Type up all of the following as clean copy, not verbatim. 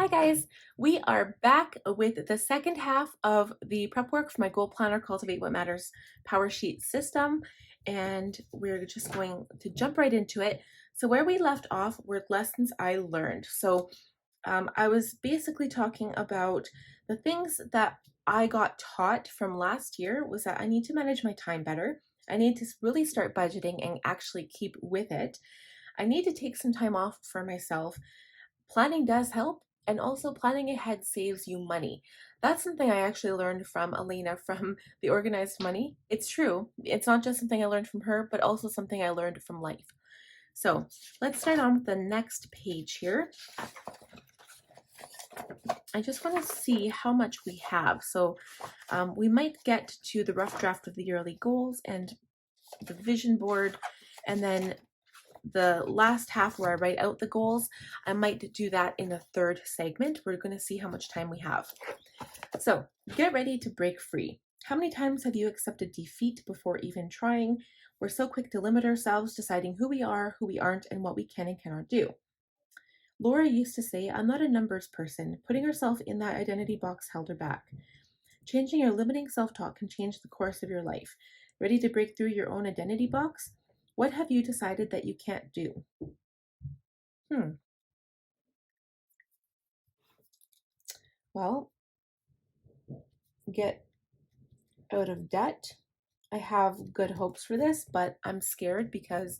Hi guys, we are back with the second half of the prep work for my Goal Planner Cultivate What Matters Powersheet system, and we're just going to jump right into it. So where we left off were lessons I learned. I was basically talking about the things that I got taught from last year was that I need to manage my time better. I need to really start budgeting and actually keep with it. I need to take some time off for myself. Planning does help, and also planning ahead saves you money. That's something I actually learned from Elena from the Organized Money. It's true. It's not just something I learned from her, but also something I learned from life. So let's start on with the next page here. I just want to see how much we have. We might get to the rough draft of the yearly goals and the vision board, and then the last half where I write out the goals, I might do that in the third segment. We're going to see how much time we have. So get ready to break free. How many times have you accepted defeat before even trying? We're so quick to limit ourselves, deciding who we are, who we aren't, and what we can and cannot do. Laura used to say, I'm not a numbers person. Putting herself in that identity box held her back. Changing your limiting self-talk can change the course of your life. Ready to break through your own identity box? What have you decided that you can't do? Well, get out of debt. I have good hopes for this, but I'm scared because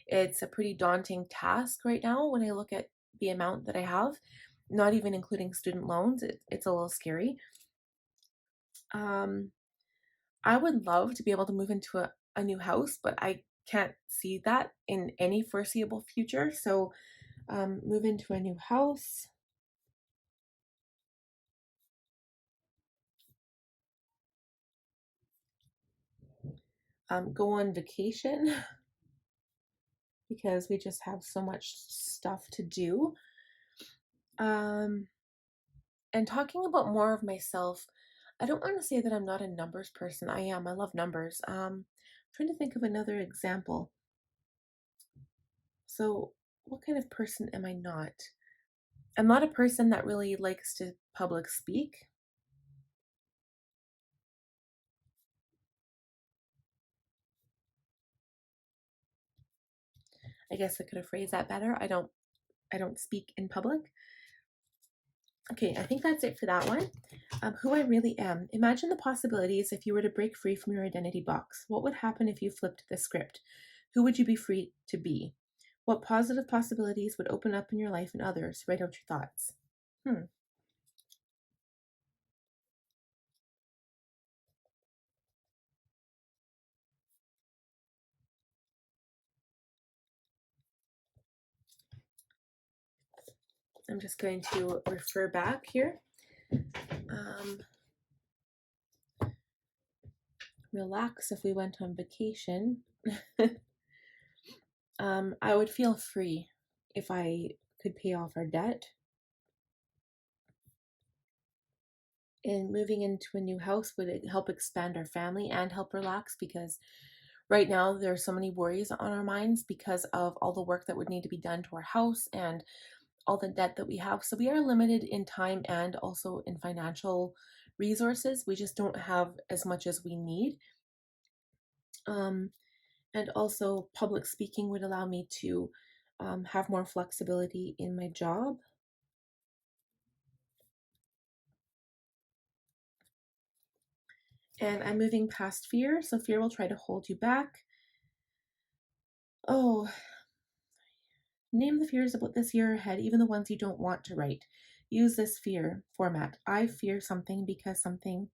it's a pretty daunting task right now when I look at the amount that I have, not even including student loans. It's a little scary. Um, I would love to be able to move into a new house, but I can't see that in any foreseeable future. Move into a new house. Go on vacation because we just have so much stuff to do. And talking about more of myself, I don't want to say that I'm not a numbers person. I am. I love numbers. Trying to think of another example. So, what kind of person am I not? I'm not a person that really likes to public speak. I guess I could have phrased that better. I don't speak in public. Okay, I think that's it for that one. Who I really am. Imagine the possibilities if you were to break free from your identity box. What would happen if you flipped the script? Who would you be free to be? What positive possibilities would open up in your life and others? Write out your thoughts. I'm just going to refer back here. Relax if we went on vacation. I would feel free if I could pay off our debt. And moving into a new house would help expand our family and help relax because right now there are so many worries on our minds because of all the work that would need to be done to our house and all the debt that we have. So we are limited in time and also in financial resources. We just don't have as much as we need. And also public speaking would allow me to have more flexibility in my job. And I'm moving past fear, so fear will try to hold you back. Oh, name the fears about this year ahead, even the ones you don't want to write. Use this fear format. I fear something because something.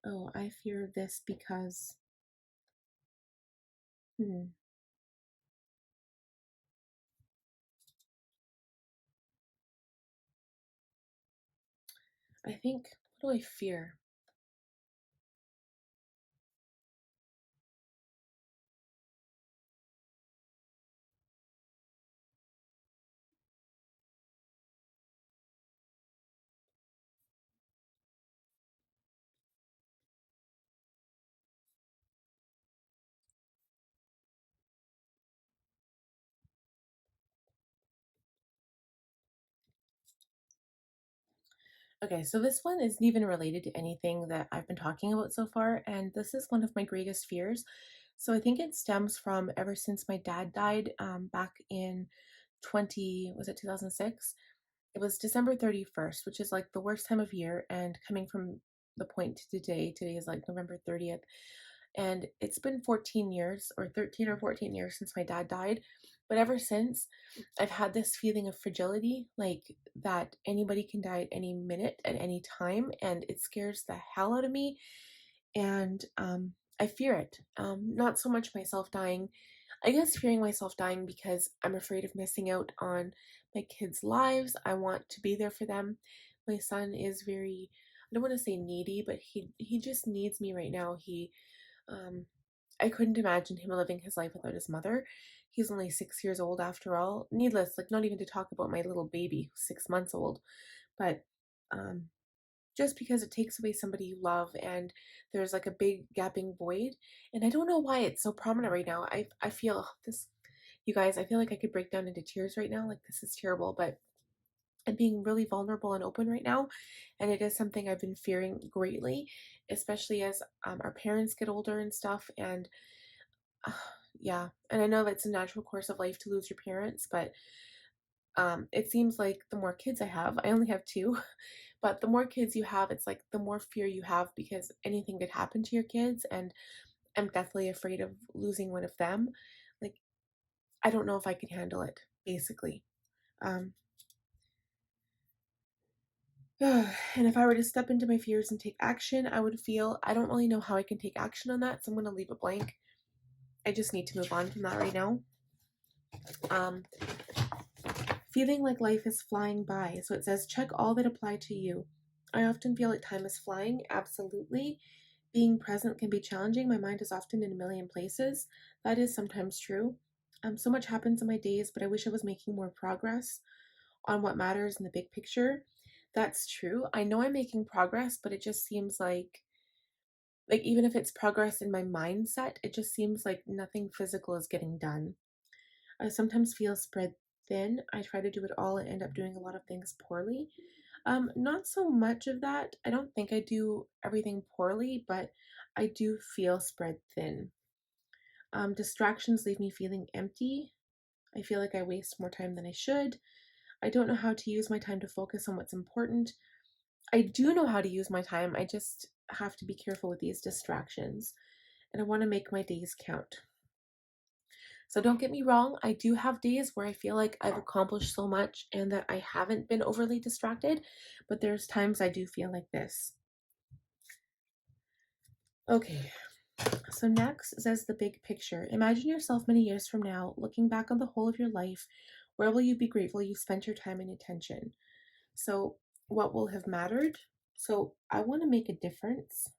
Oh, I fear this because. I think, what do I fear? Okay, so this one isn't even related to anything that I've been talking about so far, and this is one of my greatest fears. So I think it stems from ever since my dad died back in 2006? It was December 31st, which is like the worst time of year. And coming from the point to today is like November 30th. And it's been 14 years or 13 or 14 years since my dad died. But ever since, I've had this feeling of fragility, like that anybody can die at any minute, at any time. And it scares the hell out of me. And I fear it. Not so much myself dying. I guess fearing myself dying because I'm afraid of missing out on my kids' lives. I want to be there for them. My son is very, I don't want to say needy, but he just needs me right now. Um I couldn't imagine him living his life without his mother. He's only 6 years old after all. Needless, like not even to talk about my little baby who's 6 months old. But um just because it takes away somebody you love and there's like a big gaping void, and I don't know why it's so prominent right now. I feel this, you guys, I feel like I could break down into tears right now. Like this is terrible, but I'm being really vulnerable and open right now, and it is something I've been fearing greatly, especially as our parents get older and stuff. And uh, yeah, and I know that's a natural course of life to lose your parents, but it seems like the more kids I have, I only have two, but the more kids you have, it's like the more fear you have because anything could happen to your kids. And I'm deathly afraid of losing one of them. Like, I don't know if I can handle it, basically. Um, and if I were to step into my fears and take action, I would feel I don't really know how I can take action on that, so I'm going to leave it blank. I just need to move on from that right now. Um, Feeling like life is flying by. So it says, check all that apply to you. I often feel like time is flying. Absolutely. Being present can be challenging. My mind is often in a million places. That is sometimes true. So much happens in my days, but I wish I was making more progress on what matters in the big picture. That's true. I know I'm making progress, but it just seems like even if it's progress in my mindset, it just seems like nothing physical is getting done. I sometimes feel spread thin. I try to do it all and end up doing a lot of things poorly. Not so much of that. I don't think I do everything poorly, but I do feel spread thin. Distractions leave me feeling empty. I feel like I waste more time than I should. I don't know how to use my time to focus on what's important. I do know how to use my time. I just have to be careful with these distractions. And I want to make my days count. So don't get me wrong, I do have days where I feel like I've accomplished so much and that I haven't been overly distracted, but there's times I do feel like this. Okay, so next says the big picture. Imagine yourself many years from now, looking back on the whole of your life. Where will you be grateful you spent your time and attention? So, what will have mattered? So, I want to make a difference.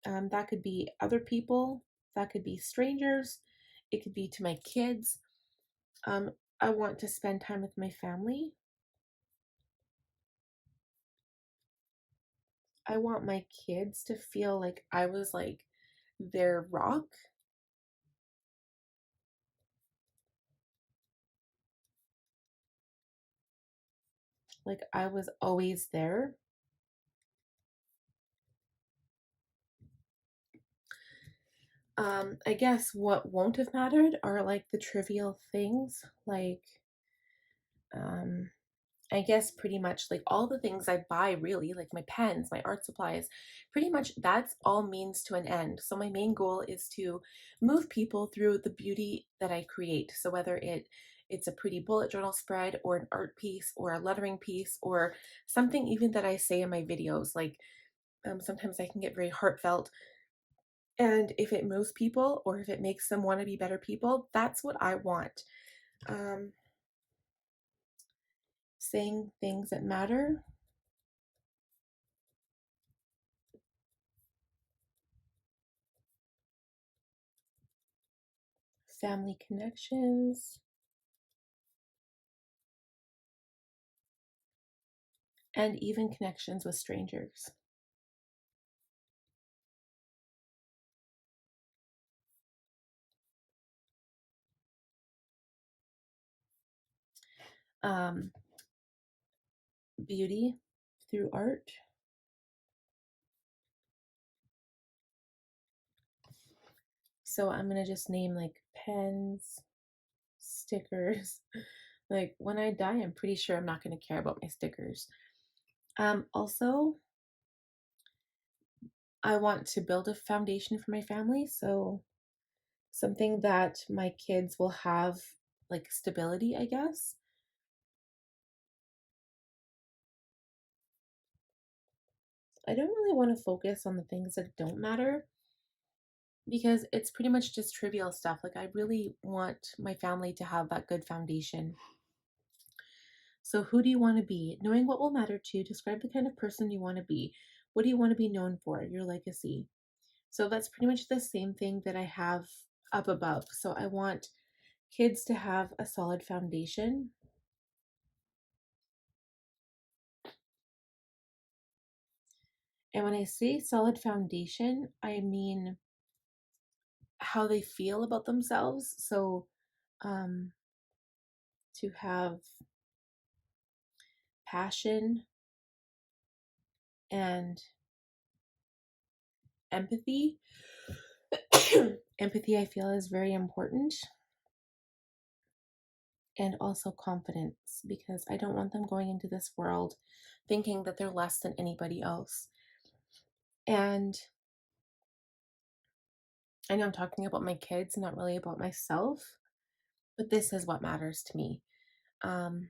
That could be other people, that could be strangers, it could be to my kids. Um, I want to spend time with my family. I want my kids to feel like I was like their rock, like I was always there. I guess what won't have mattered are like the trivial things, like um I guess pretty much like all the things I buy, really, like my pens, my art supplies, pretty much that's all means to an end. So my main goal is to move people through the beauty that I create. So whether it's a pretty bullet journal spread or an art piece or a lettering piece or something even that I say in my videos, like sometimes I can get very heartfelt. And if it moves people or if it makes them want to be better people, that's what I want. Um, Saying things that matter, family connections, and even connections with strangers. Um, Beauty, through art. So I'm going to just name like pens, stickers. Like when I die, I'm pretty sure I'm not going to care about my stickers. Also, I want to build a foundation for my family. So something that my kids will have like stability, I guess. I don't really want to focus on the things that don't matter because it's pretty much just trivial stuff. Like I really want my family to have that good foundation. So who do you want to be? Knowing what will matter to you, describe the kind of person you want to be. What do you want to be known for? Your legacy. So that's pretty much the same thing that I have up above. So I want kids to have a solid foundation. And when I say solid foundation, I mean how they feel about themselves. So to have passion and empathy. Empathy, I feel, is very important. And also confidence, because I don't want them going into this world thinking that they're less than anybody else. And I know I'm talking about my kids, not really about myself, but this is what matters to me. Um,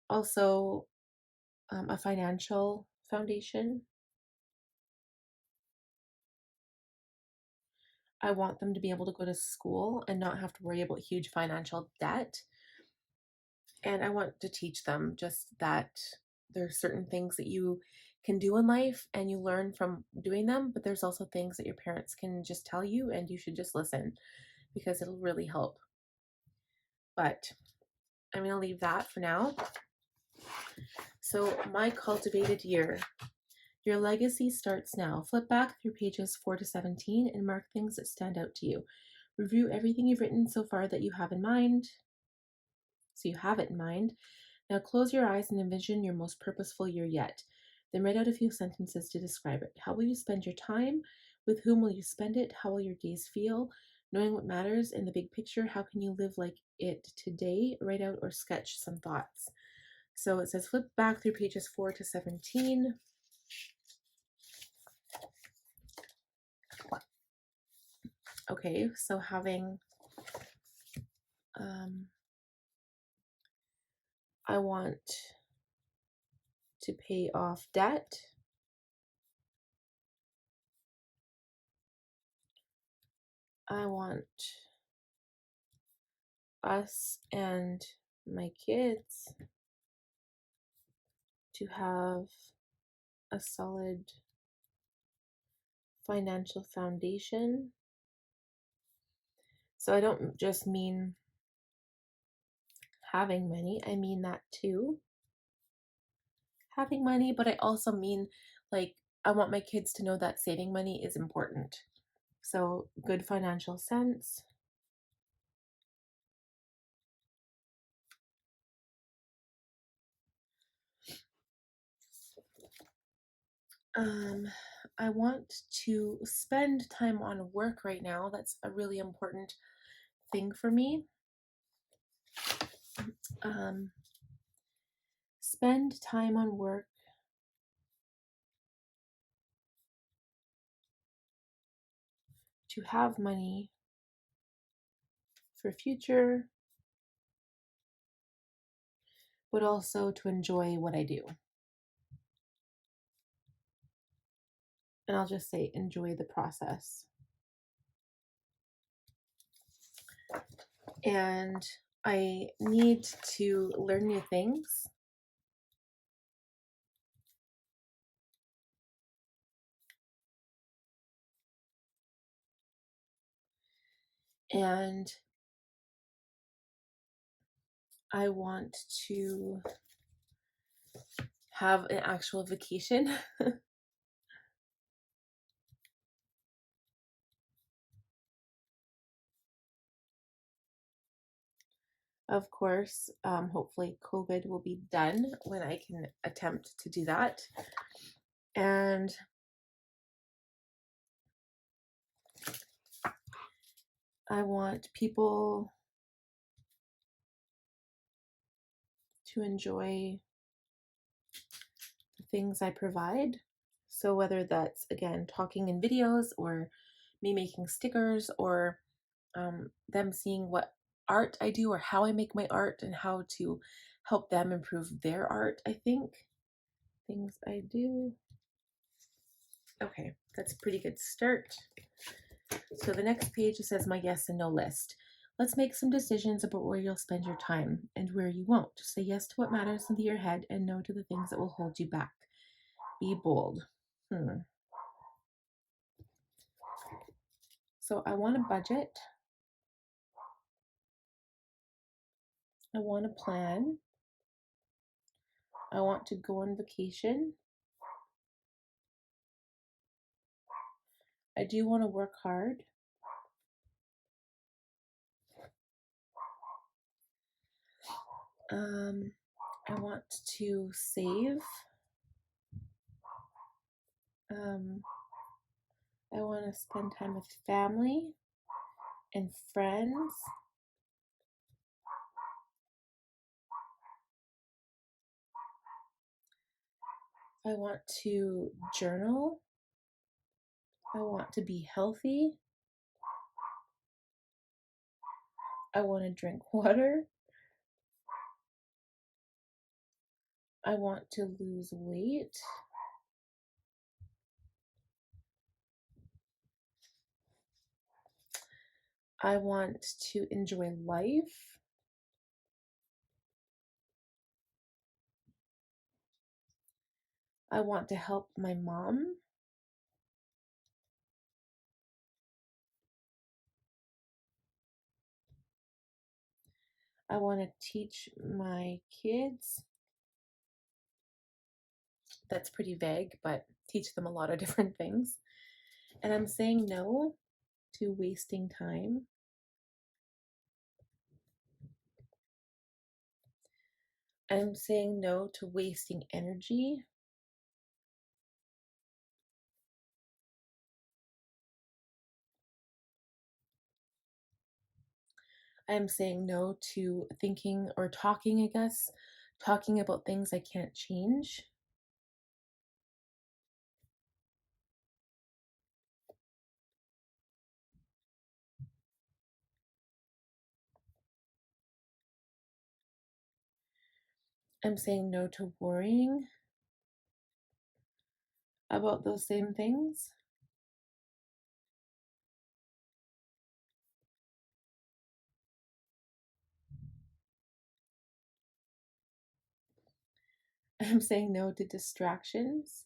also, a financial foundation. I want them to be able to go to school and not have to worry about huge financial debt. And I want to teach them just that there's certain things that you can do in life and you learn from doing them, but there's also things that your parents can just tell you and you should just listen because it'll really help. But I'm going to leave that for now. So, my cultivated year. Your legacy starts now. Flip back through pages 4 to 17 and mark things that stand out to you. Review everything you've written so far that you have in mind. So you have it in mind. Now close your eyes and envision your most purposeful year yet. Then write out a few sentences to describe it. How will you spend your time? With whom will you spend it? How will your days feel? Knowing what matters in the big picture, how can you live like it today? Write out or sketch some thoughts. So it says flip back through pages 4 to 17. Okay, so having I want to pay off debt. I want us and my kids to have a solid financial foundation. So I don't just mean having money, I mean that too. Having money, but I also mean like I want my kids to know that saving money is important. So good financial sense. I want to spend time on work right now. That's a really important thing for me. Spend time on work to have money for future, but also to enjoy what I do. And I'll just say enjoy the process. And I need to learn new things. And I want to have an actual vacation. Of course, hopefully COVID will be done when I can attempt to do that. And I want people to enjoy the things I provide. So whether that's, again, talking in videos or me making stickers or them seeing what art I do or how I make my art and how to help them improve their art, I think. Things I do. Okay, that's a pretty good start. So the next page says my yes and no list. Let's make some decisions about where you'll spend your time and where you won't. Say yes to what matters into your head and no to the things that will hold you back. Be bold. So I want a budget. I want a plan. I want to go on vacation. I do want to work hard. I want to save. I want to spend time with family and friends. I want to journal. I want to be healthy. I want to drink water. I want to lose weight. I want to enjoy life. I want to help my mom. I want to teach my kids. That's pretty vague, but teach them a lot of different things. And I'm saying no to wasting time. I'm saying no to wasting energy. I'm saying no to thinking or talking, I guess, talking about things I can't change. I'm saying no to worrying about those same things. I'm saying no to distractions.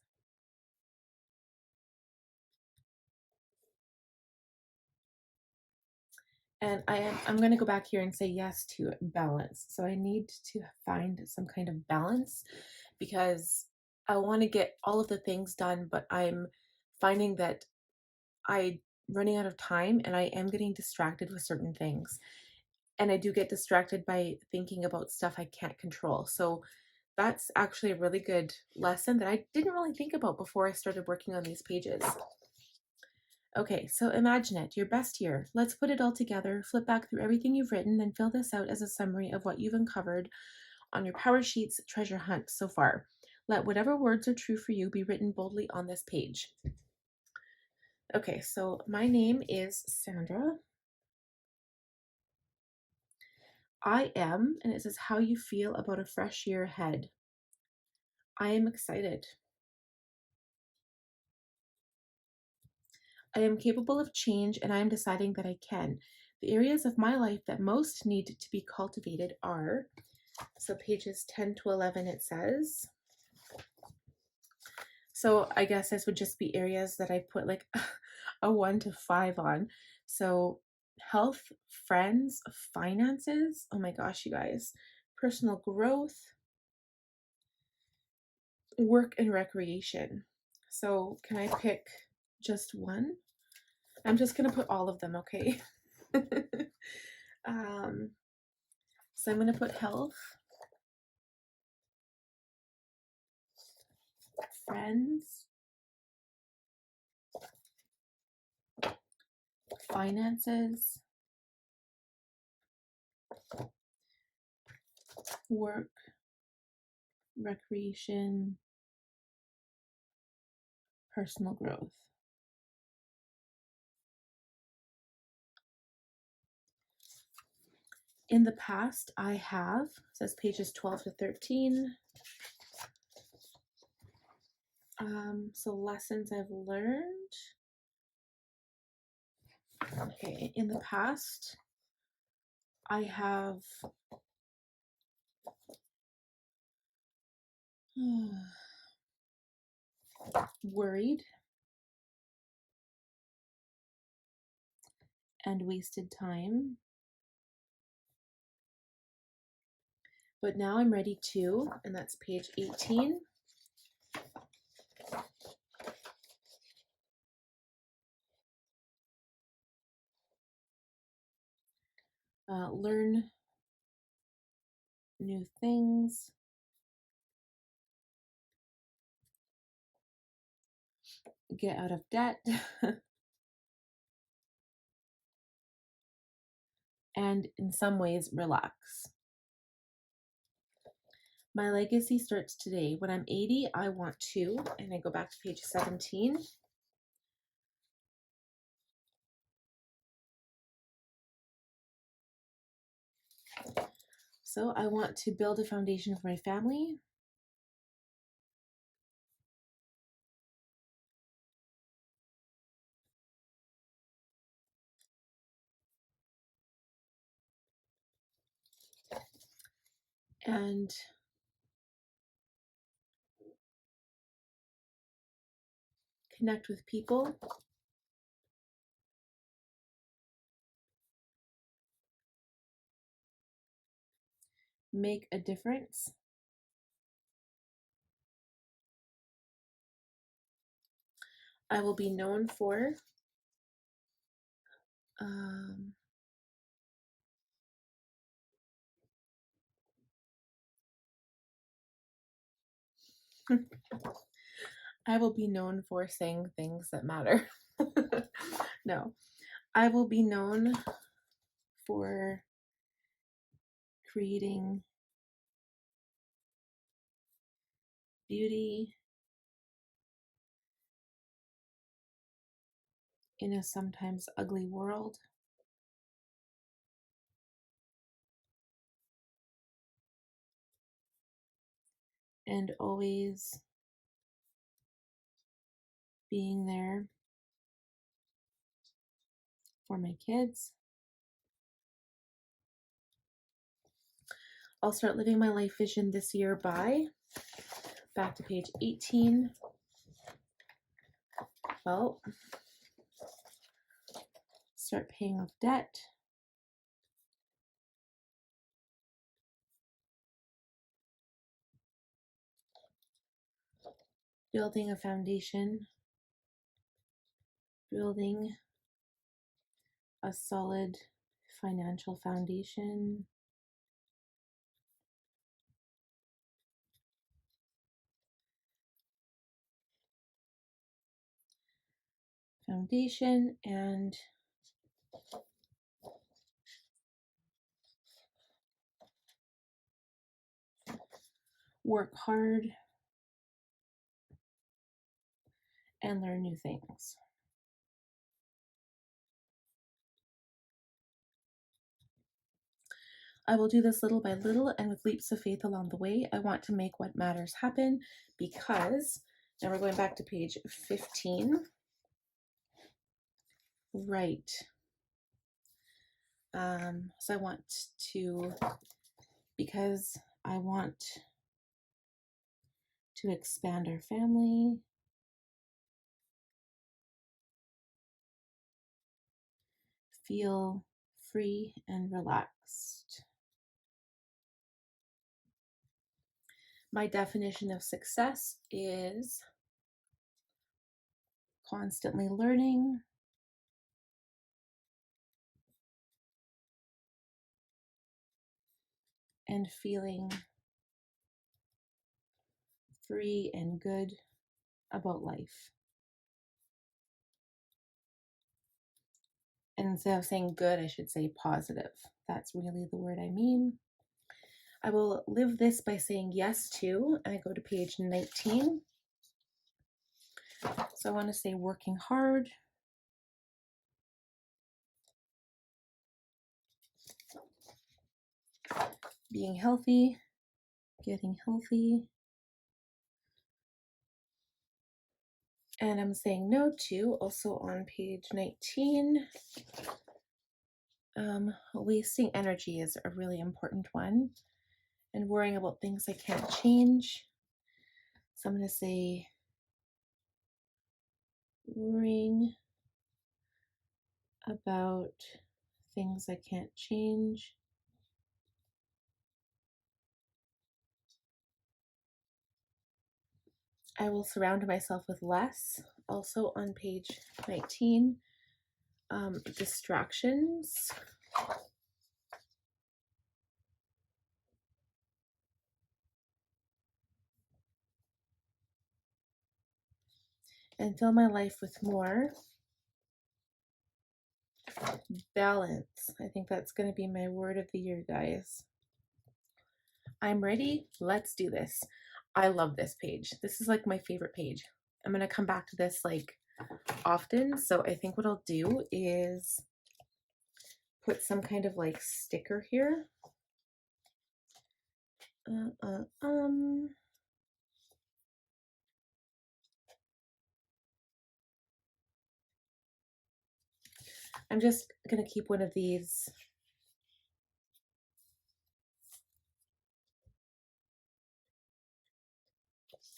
And I'm going to go back here and say yes to balance. So I need to find some kind of balance because I want to get all of the things done, but I'm finding that I'm running out of time and I am getting distracted with certain things. And I do get distracted by thinking about stuff I can't control. So that's actually a really good lesson that I didn't really think about before I started working on these pages. Okay, so imagine it, your best year. Let's put it all together, flip back through everything you've written, and fill this out as a summary of what you've uncovered on your Powersheet's treasure hunt so far. Let whatever words are true for you be written boldly on this page. Okay, so my name is Sandra. I am, and it says how you feel about a fresh year ahead. I am excited. I am capable of change and I am deciding that I can. The areas of my life that most need to be cultivated are, so pages 10 to 11 it says. So I guess this would just be areas that I put like a 1 to 5 on. So health, friends, finances, oh my gosh, you guys, personal growth, work and recreation. So can I pick just one? I'm just gonna put all of them, okay? um, So I'm going to put health, friends, finances, work, recreation, personal growth. In the past, I have, says pages 12 to 13. So lessons I've learned. Okay, in the past, I have worried and wasted time. But now I'm ready to, and that's page 18. Learn new things, get out of debt, and in some ways, relax. My legacy starts today. When I'm 80, I want to, and I go back to page 17. So I want to build a foundation for my family. And connect with people. Make a difference. I will be known for I will be known for saying things that matter. No, I will be known for creating beauty in a sometimes ugly world. And always being there for my kids. I'll start living my life vision this year by, back to page 18. Well, start paying off debt. Building a foundation. Building a solid financial foundation. And work hard and learn new things. I will do this little by little and with leaps of faith along the way. I want to make what matters happen because, now we're going back to page 15. Right. So I want to, because I want to expand our family, feel free and relaxed. My definition of success is constantly learning, and feeling free and good about life. And instead of saying good, I should say positive. That's really the word I mean. I will live this by saying yes to, and I go to page 19. So I want to say working hard, being healthy, getting healthy. And I'm saying no to, also on page 19, wasting energy is a really important one, and worrying about things I can't change. So I'm going to say worrying about things I can't change. I will surround myself with less. Also on page 19, distractions. And fill my life with more balance. I think that's going to be my word of the year, guys. I'm ready. Let's do this. I love this page. This is like my favorite page. I'm going to come back to this like often. So I think what I'll do is put some kind of like sticker here. I'm just going to keep one of these.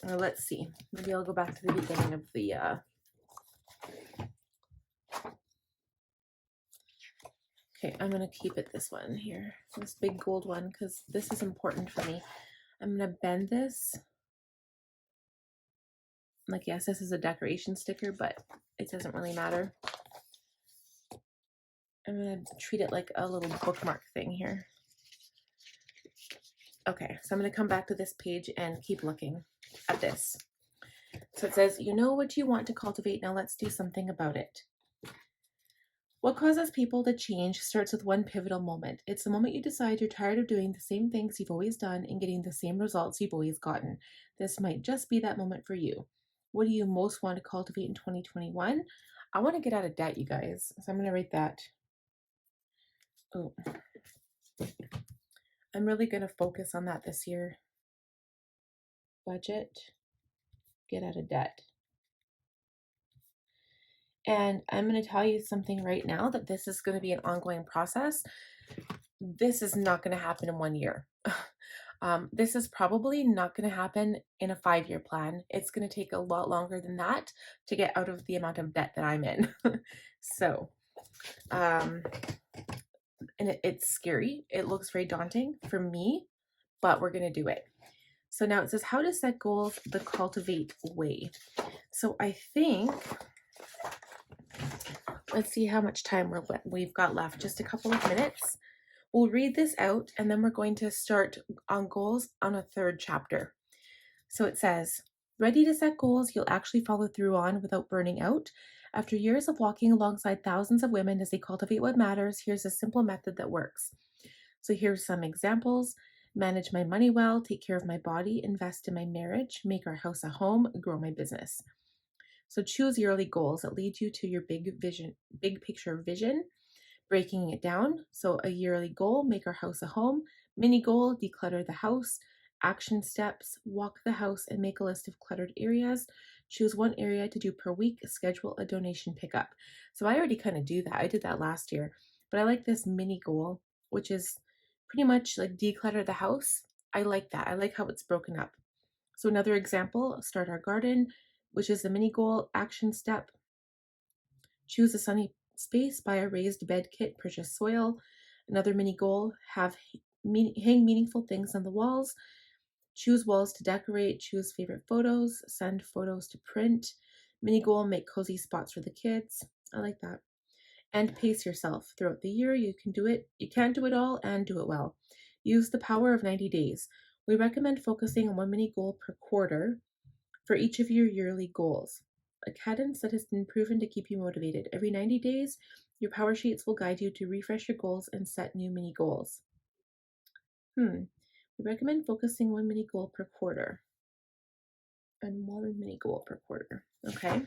Let's see. Maybe I'll go back to the beginning of the okay, I'm going to keep it this one here. This big gold one, because this is important for me. I'm going to bend this. Like, yes, this is a decoration sticker, but it doesn't really matter. I'm going to treat it like a little bookmark thing here. Okay, so I'm going to come back to this page and keep looking at this. So it says, you know what you want to cultivate, now let's do something about it. What causes people to change starts with one pivotal moment. It's the moment you decide you're tired of doing the same things you've always done and getting the same results you've always gotten. This might just be that moment for you. What do you most want to cultivate in 2021? I want to get out of debt, you guys. So I'm going to write that. Oh, I'm really going to focus on that this year. Budget, get out of debt. And I'm going to tell you something right now that this is going to be an ongoing process. This is not going to happen in 1 year. This is probably not going to happen in a 5-year plan. It's going to take a lot longer than that to get out of the amount of debt that I'm in. So, and it's scary. It looks very daunting for me, but we're going to do it. So now it says how to set goals the Cultivate way. So I think, let's see how much time we've got left. Just a couple of minutes. We'll read this out and then we're going to start on goals on a 3rd chapter. So it says, ready to set goals you'll actually follow through on without burning out? After years of walking alongside thousands of women as they cultivate what matters, here's a simple method that works. So here's some examples. Manage my money well, take care of my body, invest in my marriage, make our house a home, grow my business. So choose yearly goals that lead you to your big picture vision. Breaking it down. So a yearly goal, make our house a home. Mini goal, declutter the house. Action steps, walk the house and make a list of cluttered areas. Choose one area to do per week. Schedule a donation pickup. So I already kind of do that. I did that last year, but I like this mini goal, which is pretty much like declutter the house. I like that. I like how it's broken up. So another example, start our garden, which is a mini goal. Action step, choose a sunny space, buy a raised bed kit, purchase soil. Another mini goal, hang meaningful things on the walls. Choose walls to decorate, choose favorite photos, send photos to print. Mini goal, make cozy spots for the kids. I like that. And pace yourself throughout the year. You can do it. You can't do it all and do it well. Use the power of 90 days. We recommend focusing on one mini goal per quarter for each of your yearly goals, a cadence that has been proven to keep you motivated. Every 90 days, your power sheets will guide you to refresh your goals and set new mini goals. We recommend focusing one mini goal per quarter. And one mini goal per quarter. Okay.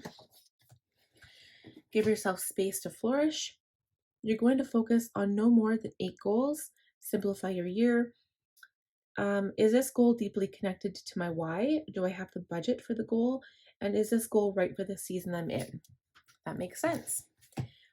Give yourself space to flourish. You're going to focus on no more than 8 goals. Simplify your year. Is this goal deeply connected to my why? Do I have the budget for the goal? And is this goal right for the season I'm in? That makes sense.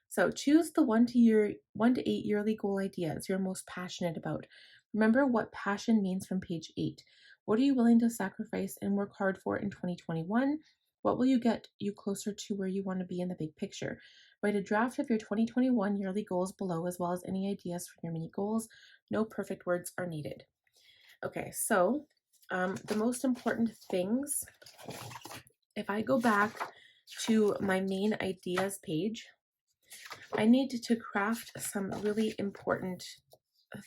So choose the 1 to 8 yearly goal ideas you're most passionate about. Remember what passion means from page 8. What are you willing to sacrifice and work hard for in 2021? What will you get you closer to where you want to be in the big picture? Write a draft of your 2021 yearly goals below, as well as any ideas for your mini goals. No perfect words are needed. Okay, so the most important things, if I go back to my main ideas page, I need to craft some really important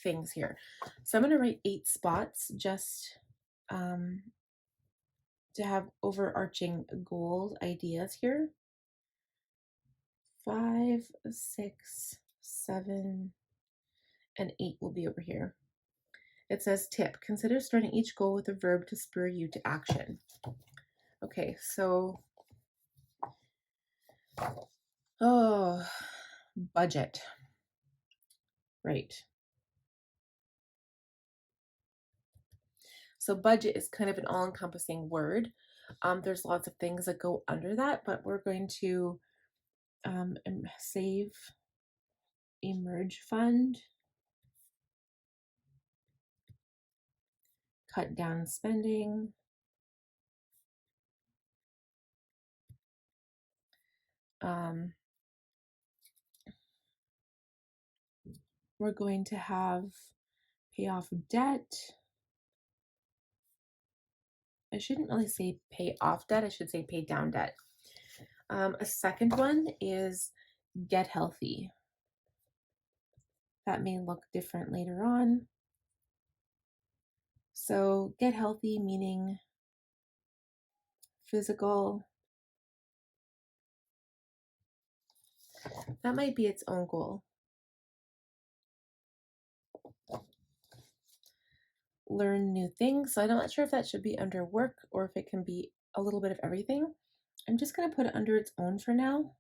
things here. So I'm going to write 8 spots just to have overarching goal ideas here. 5, 6, 7, and 8 will be over here. It says tip, consider starting each goal with a verb to spur you to action. Okay, so, budget. Right. So budget is kind of an all-encompassing word. There's lots of things that go under that, but we're going to save, emerge fund, cut down spending, we're going to have pay off debt. I shouldn't really say pay off debt, I should say pay down debt. A second one is get healthy. That may look different later on. So get healthy meaning physical. That might be its own goal. Learn new things. So I'm not sure if that should be under work or if it can be a little bit of everything. I'm just going to put it under its own for now.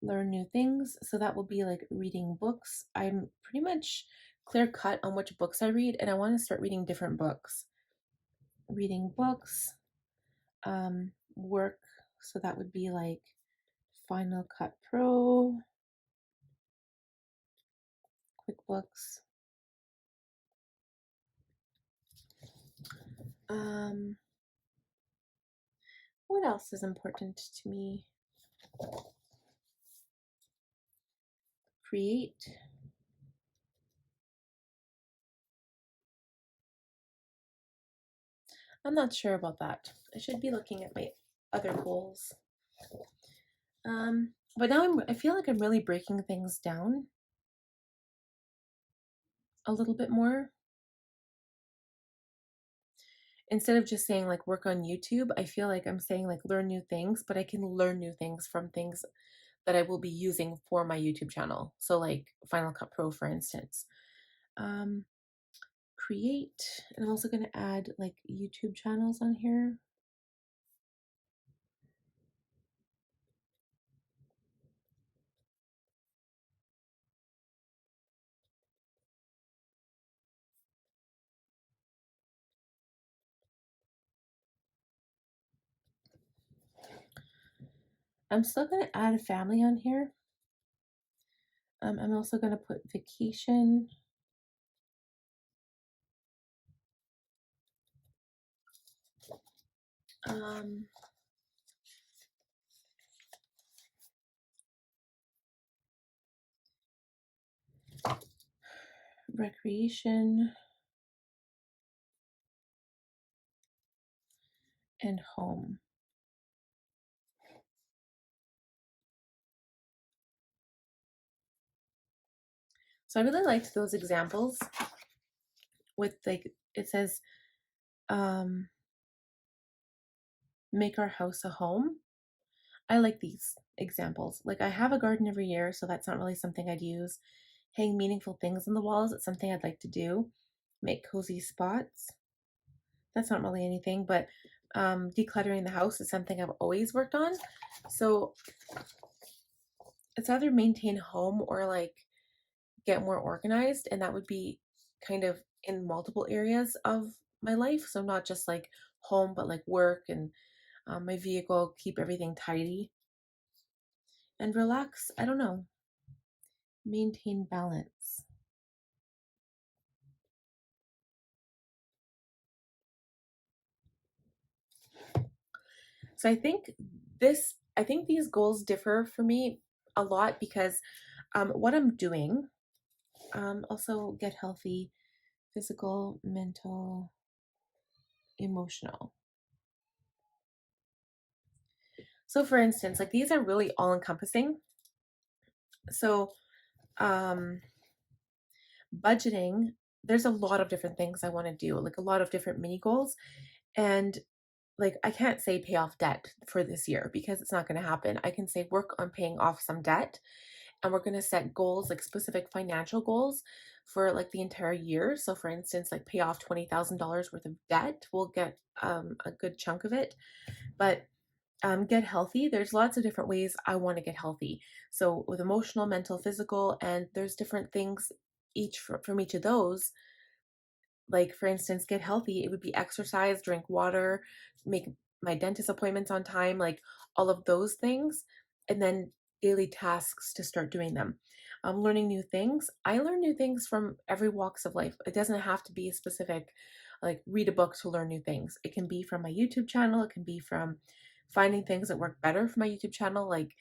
Learn new things. So that will be like reading books. I'm pretty much clear cut on which books I read, and I want to start reading different books. Reading books, work. So that would be like Final Cut Pro, QuickBooks. What else is important to me? Create. I'm not sure about that. I should be looking at my other goals. But now I feel like I'm really breaking things down a little bit more. Instead of just saying like work on YouTube, I feel like I'm saying like learn new things, but I can learn new things from things that I will be using for my YouTube channel. So like Final Cut Pro, for instance. Create, and I'm also going to add like YouTube channels on here. I'm still going to add a family on here. I'm also going to put vacation. Recreation and home. So I really liked those examples with like, it says, make our house a home. I like these examples. Like I have a garden every year, so that's not really something I'd use. Hang meaningful things on the walls, it's something I'd like to do. Make cozy spots. That's not really anything, but decluttering the house is something I've always worked on. So it's either maintain home or like get more organized, and that would be kind of in multiple areas of my life. So not just like home, but like work and my vehicle, keep everything tidy and relax. I don't know. Maintain balance. So I think these goals differ for me a lot because what I'm doing, also get healthy, physical, mental, emotional. So for instance, like these are really all encompassing. So um, budgeting, there's a lot of different things I want to do, like a lot of different mini goals. And like I can't say pay off debt for this year because it's not going to happen. I can say work on paying off some debt, and we're going to set goals, like specific financial goals for like the entire year. So for instance, like pay off $20,000 worth of debt. We'll get a good chunk of it. But get healthy, there's lots of different ways I want to get healthy. So with emotional, mental, physical, and there's different things each from each of those. Like for instance, get healthy, it would be exercise, drink water, make my dentist appointments on time, like all of those things, and then daily tasks to start doing them. Learning new things, I learn new things from every walks of life. It doesn't have to be a specific, like read a book to learn new things. It can be from my YouTube channel, it can be from finding things that work better for my YouTube channel, like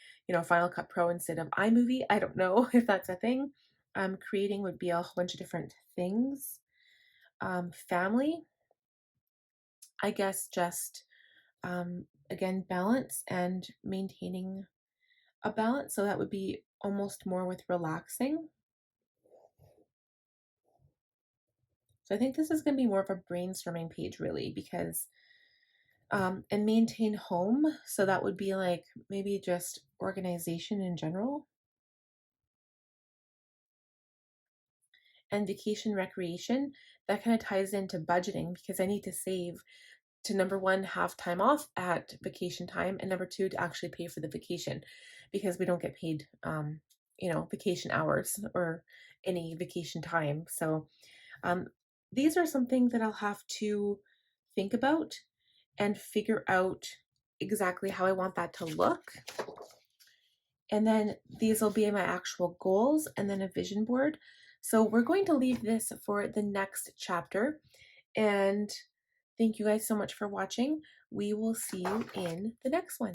Final Cut Pro instead of iMovie. I don't know if that's a thing. Creating would be a whole bunch of different things. Family, I guess just again, balance and maintaining a balance. So that would be almost more with relaxing. So I think this is going to be more of a brainstorming page, really, because and maintain home. So that would be like maybe just organization in general. And vacation recreation, that kind of ties into budgeting because I need to save to, number one, have time off at vacation time, and number two, to actually pay for the vacation because we don't get paid vacation hours or any vacation time. So um, these are something that I'll have to think about and figure out exactly how I want that to look. And then these will be my actual goals and then a vision board. So we're going to leave this for the next chapter. And thank you guys so much for watching. We will see you in the next one.